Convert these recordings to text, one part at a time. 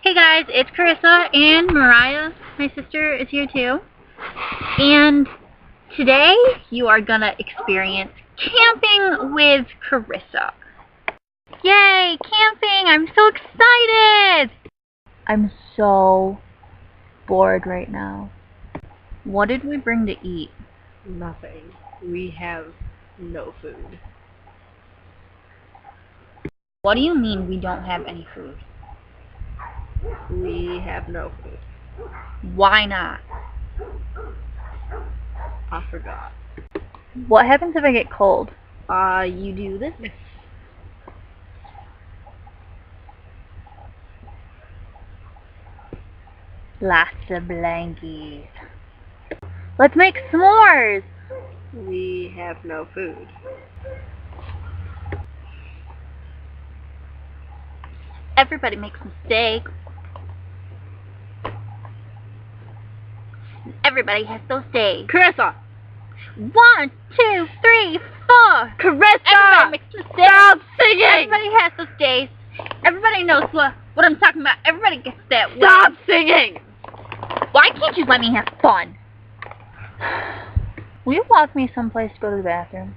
Hey guys, it's Carissa and Mariah, my sister, is here too. And today you are gonna experience camping with Carissa. Yay, camping! I'm so excited! I'm so bored right now. What did we bring to eat? Nothing. We have no food. What do you mean we don't have any food? We have no food. Why not? I forgot. What happens if I get cold? You do this? Lots of blankies. Let's make s'mores! We have no food. Everybody makes mistakes. Everybody has those days. Carissa! 1, 2, 3, 4. Carissa! Everybody makes mistakes. Stop singing! Everybody has those days. Everybody knows what I'm talking about. Everybody gets that. Stop singing! Why can't you let me have fun? Will you walk me someplace to go to the bathroom?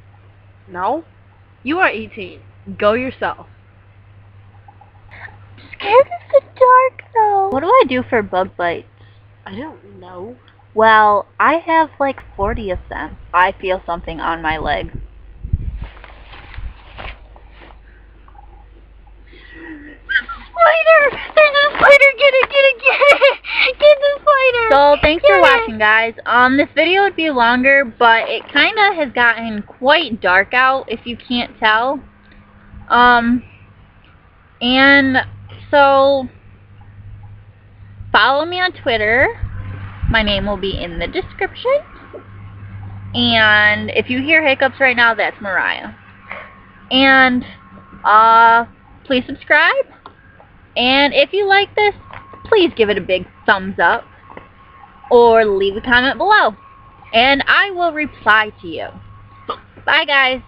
No? You are 18. Go yourself. I'm scared of the dark though. What do I do for bug bites? I don't know. Well, I have like 40 of them. I feel something on my leg. Spider! There's a spider! Get it! Get it! Get it! Get the spider! So, thanks for watching, guys. This video would be longer, but it kind of has gotten quite dark out, if you can't tell. And so, follow me on Twitter. My name will be in the description. And if you hear hiccups right now, that's Mariah. And, please subscribe. And if you like this, please give it a big thumbs up. Or leave a comment below. And I will reply to you. Bye, guys.